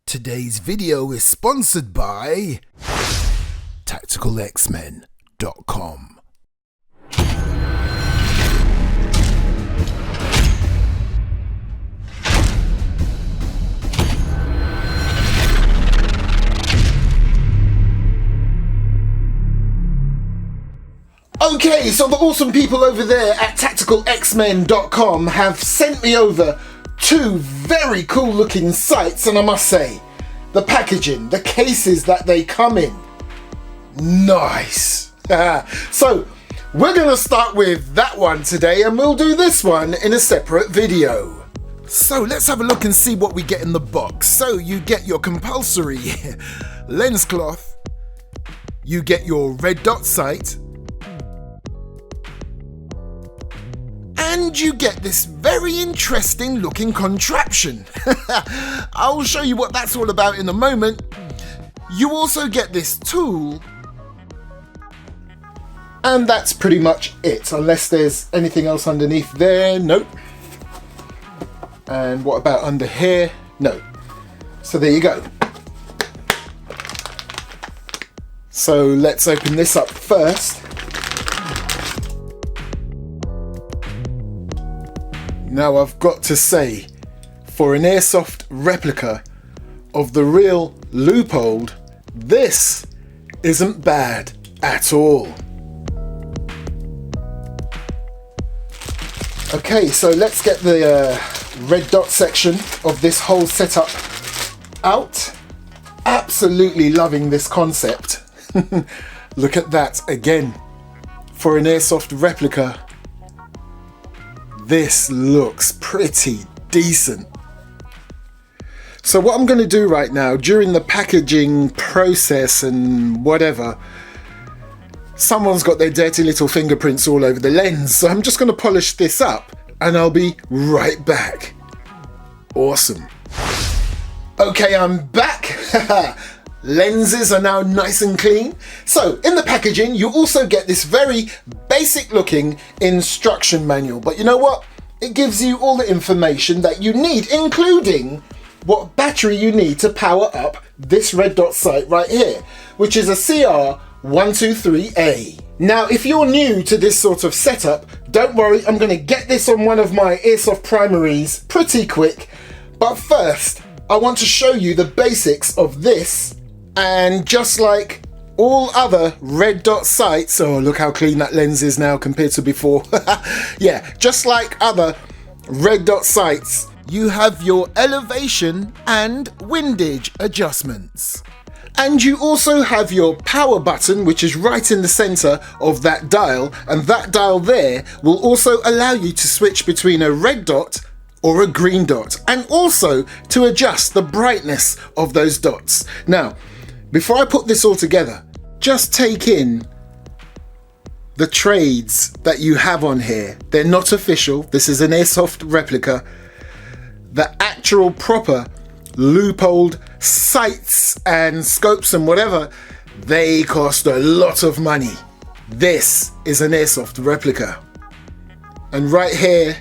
Today's video is sponsored by tacticalxmen.com. Okay, so the awesome people over there at tacticalxmen.com have sent me over two very cool looking sights, and I must say, the packaging, the cases that they come in, nice. So we're going to start with that one today, and we'll do this one in a separate video. So let's have a look and see what we get in the box. So you get your compulsory lens cloth, you get your red dot sight, and you get this very interesting looking contraption. I'll show you what that's all about in a moment. You also get this tool, and that's pretty much it, unless there's anything else underneath there. Nope. And what about under here? No. So there you go. So let's open this up first. Now I've got to say, for an airsoft replica of the real Leupold, this isn't bad at all. Okay, so let's get the red dot section of this whole setup out. Absolutely loving this concept. Look at that again. For an airsoft replica, this looks pretty decent. So what I'm going to do right now, during the packaging process and whatever, someone's got their dirty little fingerprints all over the lens. So I'm just going to polish this up and I'll be right back. Awesome. Okay, I'm back. Lenses are now nice and clean. So in the packaging, you also get this very basic looking instruction manual. But you know what? It gives you all the information that you need, including what battery you need to power up this red dot sight right here, which is a CR123A. Now, if you're new to this sort of setup, don't worry, I'm going to get this on one of my airsoft primaries pretty quick. But first, I want to show you the basics of this. And just like all other red dot sights, oh look how clean that lens is now compared to before. Yeah, just like other red dot sights, you have your elevation and windage adjustments. And you also have your power button, which is right in the center of that dial, and that dial there will also allow you to switch between a red dot or a green dot, and also to adjust the brightness of those dots. Now, before I put this all together, just take in the trades that you have on here. They're not official. This is an airsoft replica. The actual proper Leupold sights and scopes and whatever, they cost a lot of money. This is an airsoft replica. And right here,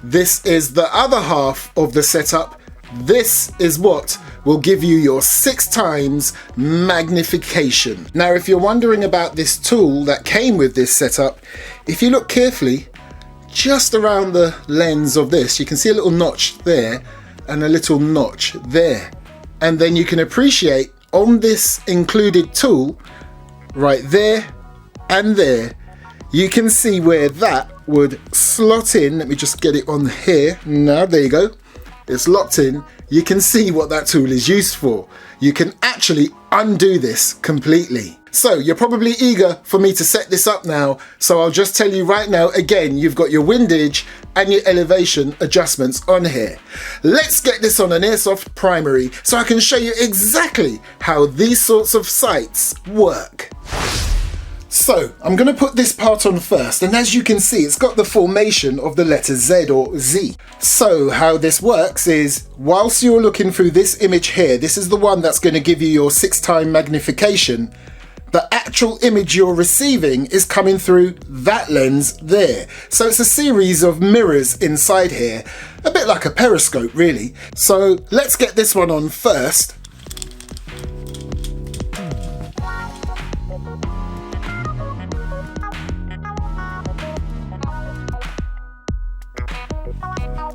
this is the other half of the setup. This is what will give you your 6 times magnification. Now, if you're wondering about this tool that came with this setup, if you look carefully, just around the lens of this, you can see a little notch there and a little notch there. And then you can appreciate on this included tool, right there and there, you can see where that would slot in. Let me just get it on here. Now, there you go. It's locked in. You can see what that tool is used for. You can actually undo this completely. So you're probably eager for me to set this up now. So I'll just tell you right now, again, you've got your windage and your elevation adjustments on here. Let's get this on an airsoft primary so I can show you exactly how these sorts of sights work. So I'm going to put this part on first, and as you can see, it's got the formation of the letter Z or Z. So how this works is, whilst you're looking through this image here, this is the one that's going to give you your 6 times magnification. The actual image you're receiving is coming through that lens there. So it's a series of mirrors inside here, a bit like a periscope really. So let's get this one on first.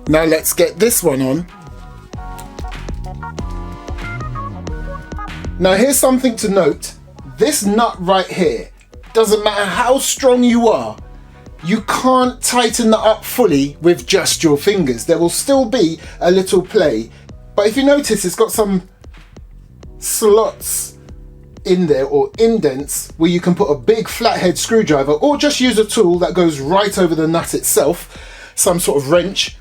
Now let's get this one on. Now here's something to note. This nut right here, doesn't matter how strong you are, you can't tighten that up fully with just your fingers. There will still be a little play. But if you notice, it's got some slots in there, or indents, where you can put a big flathead screwdriver, or just use a tool that goes right over the nut itself, some sort of wrench.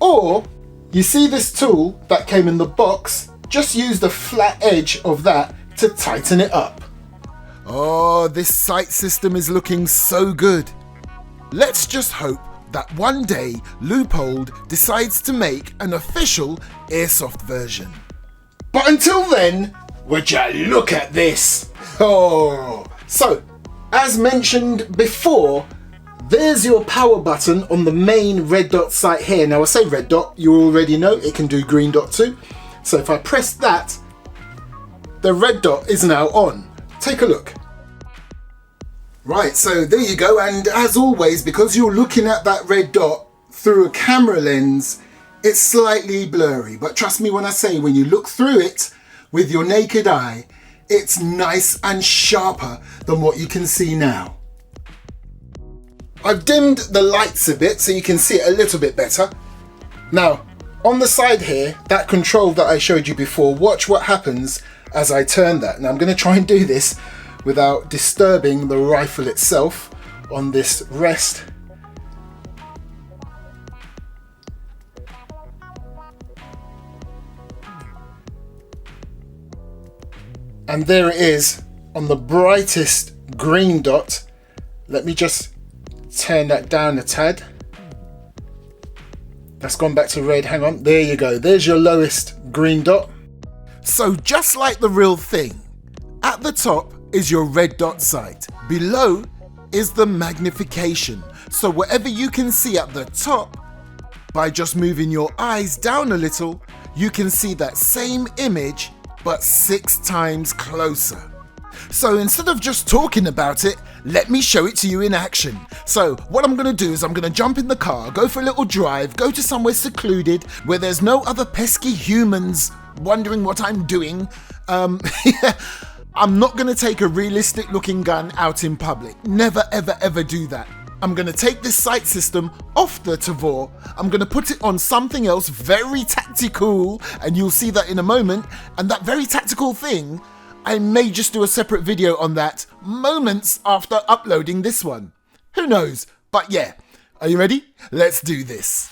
Or you see this tool that came in the box, just use the flat edge of that to tighten it up. Oh, this sight system is looking so good. Let's just hope that one day Leupold decides to make an official airsoft version. But until then, would you look at this? Oh, so as mentioned before, there's your power button on the main red dot sight here. Now I say red dot, you already know it can do green dot too. So if I press that, the red dot is now on. Take a look. Right, so there you go, and as always, because you're looking at that red dot through a camera lens, it's slightly blurry, but trust me when I say, when you look through it with your naked eye, it's nice and sharper than what you can see now. I've dimmed the lights a bit so you can see it a little bit better. Now, on the side here, that control that I showed you before, watch what happens as I turn that. Now I'm going to try and do this without disturbing the rifle itself on this rest. And there it is on the brightest green dot. Let me just turn that down a tad. That's gone back to red. Hang on, there you go. There's your lowest green dot. So just like the real thing, at the top is your red dot sight. Below is the magnification. So whatever you can see at the top, by just moving your eyes down a little, you can see that same image, but 6 times closer. So instead of just talking about it, let me show it to you in action. So what I'm gonna do is I'm gonna jump in the car, go for a little drive, go to somewhere secluded where there's no other pesky humans wondering what I'm doing. I'm not gonna take a realistic looking gun out in public. Never ever ever do that. I'm gonna take this sight system off the Tavor. I'm gonna put it on something else very tactical, and you'll see that in a moment. And that very tactical thing, I may just do a separate video on that moments after uploading this one. Who knows? But yeah, are you ready? Let's do this.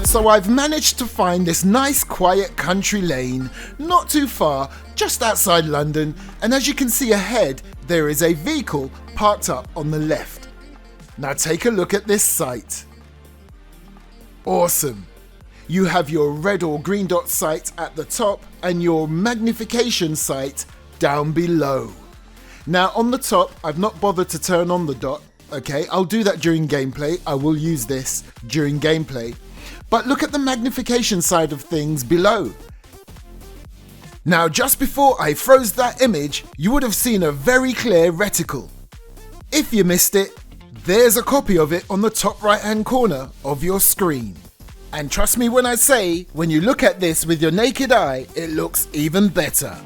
So I've managed to find this nice quiet country lane, not too far, just outside London, and as you can see ahead, there is a vehicle parked up on the left. Now take a look at this sight. Awesome. You have your red or green dot sight at the top and your magnification sight down below. Now on the top, I've not bothered to turn on the dot. Okay, I'll do that during gameplay. I will use this during gameplay. But look at the magnification side of things below. Now just before I froze that image, you would have seen a very clear reticle. If you missed it, there's a copy of it on the top right hand corner of your screen. And trust me when I say, when you look at this with your naked eye, it looks even better.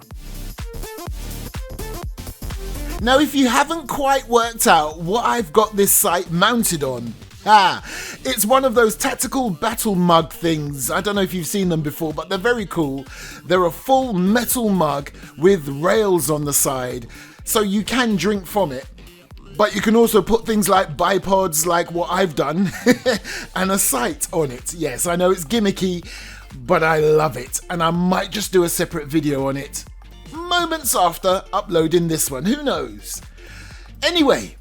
Now if you haven't quite worked out what I've got this sight mounted on, it's one of those tactical battle mug things. I don't know if you've seen them before, but they're very cool. They're a full metal mug with rails on the side, so you can drink from it. But you can also put things like bipods, like what I've done, and a sight on it. Yes, I know it's gimmicky, but I love it, and I might just do a separate video on it moments after uploading this one, who knows? Anyway,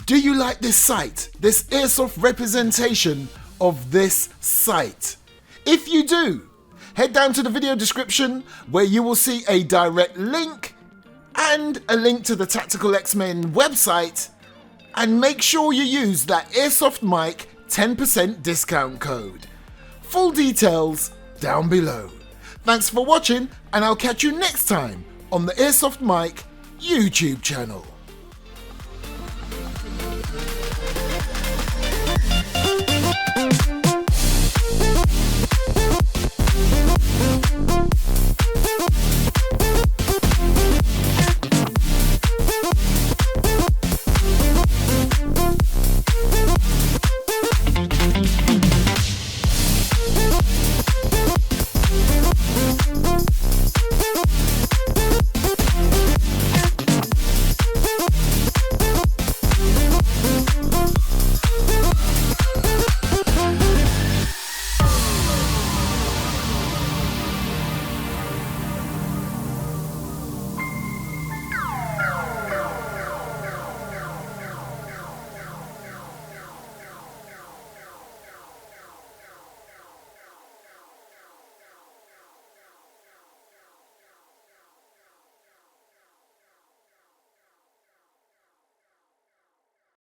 do you like this sight, this airsoft representation of this sight? If you do, head down to the video description where you will see a direct link and a link to the Tactical X-Men website, And make sure you use that AIRSOFT mic 10% discount code. Full details down below. Thanks for watching, and I'll catch you next time on the AIRSOFT mic YouTube channel.